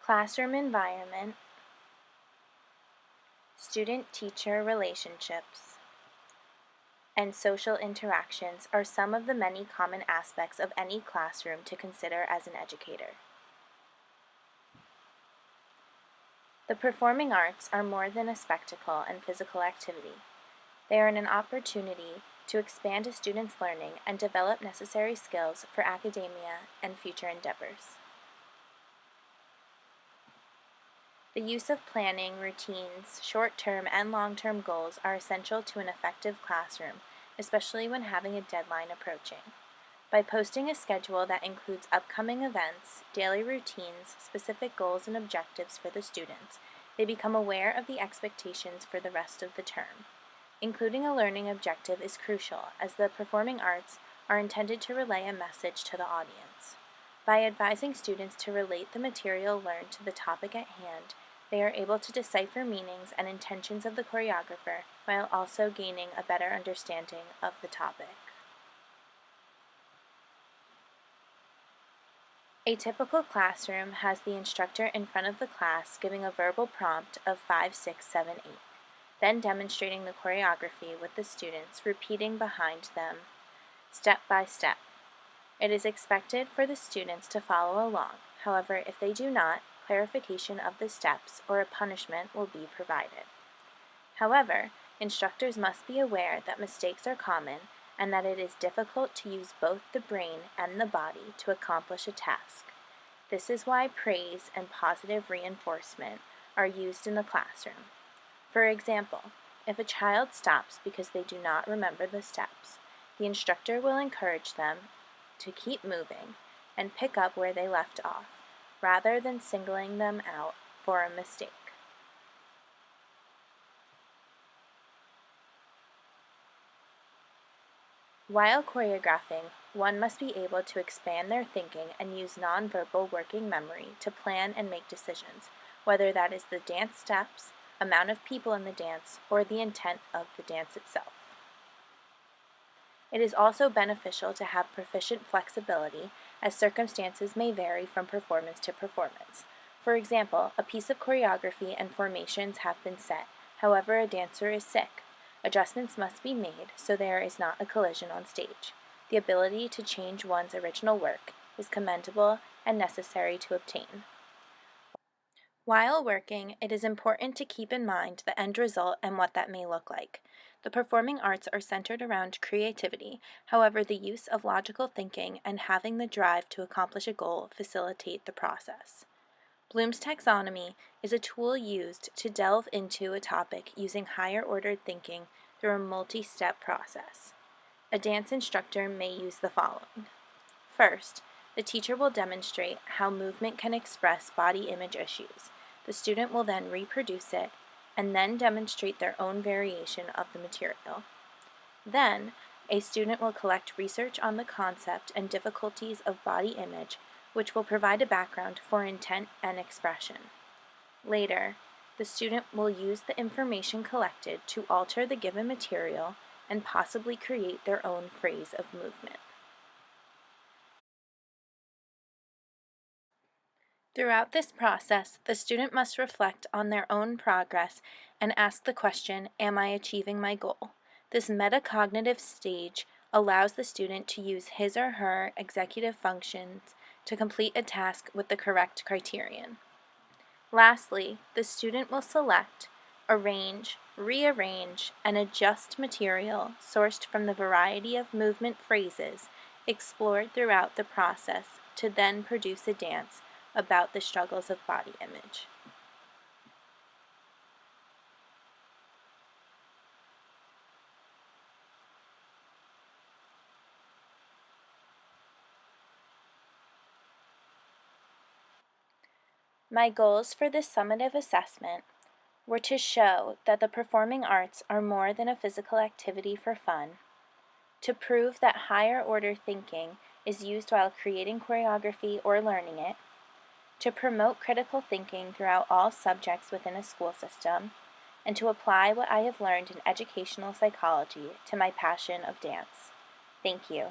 classroom environment, student-teacher relationships, and social interactions are some of the many common aspects of any classroom to consider as an educator. The performing arts are more than a spectacle and physical activity. They are an opportunity to expand a student's learning and develop necessary skills for academia and future endeavors. The use of planning, routines, short-term and long-term goals are essential to an effective classroom, especially when having a deadline approaching. By posting a schedule that includes upcoming events, daily routines, specific goals, and objectives for the students, they become aware of the expectations for the rest of the term. Including a learning objective is crucial, as the performing arts are intended to relay a message to the audience. By advising students to relate the material learned to the topic at hand, they are able to decipher meanings and intentions of the choreographer while also gaining a better understanding of the topic. A typical classroom has the instructor in front of the class giving a verbal prompt of 5, 6, 7, 8, then demonstrating the choreography with the students repeating behind them, step by step. It is expected for the students to follow along. However, if they do not, clarification of the steps or a punishment will be provided. However, instructors must be aware that mistakes are common and that it is difficult to use both the brain and the body to accomplish a task. This is why praise and positive reinforcement are used in the classroom. For example, if a child stops because they do not remember the steps, the instructor will encourage them to keep moving and pick up where they left off, rather than singling them out for a mistake. While choreographing, one must be able to expand their thinking and use nonverbal working memory to plan and make decisions, whether that is the dance steps, amount of people in the dance, or the intent of the dance itself. It is also beneficial to have proficient flexibility, as circumstances may vary from performance to performance. For example, a piece of choreography and formations have been set, however a dancer is sick. Adjustments must be made so there is not a collision on stage. The ability to change one's original work is commendable and necessary to obtain. While working, it is important to keep in mind the end result and what that may look like. The performing arts are centered around creativity, however, the use of logical thinking and having the drive to accomplish a goal facilitate the process. Bloom's taxonomy is a tool used to delve into a topic using higher-ordered thinking through a multi-step process. A dance instructor may use the following. First, the teacher will demonstrate how movement can express body image issues. The student will then reproduce it and then demonstrate their own variation of the material. Then, a student will collect research on the concept and difficulties of body image, which will provide a background for intent and expression. Later, the student will use the information collected to alter the given material and possibly create their own phrase of movement. Throughout this process, the student must reflect on their own progress and ask the question, am I achieving my goal? This metacognitive stage allows the student to use his or her executive functions to complete a task with the correct criterion. Lastly, the student will select, arrange, rearrange, and adjust material sourced from the variety of movement phrases explored throughout the process to then produce a dance about the struggles of body image. My goals for this summative assessment were to show that the performing arts are more than a physical activity for fun, to prove that higher order thinking is used while creating choreography or learning it, to promote critical thinking throughout all subjects within a school system, and to apply what I have learned in educational psychology to my passion of dance. Thank you.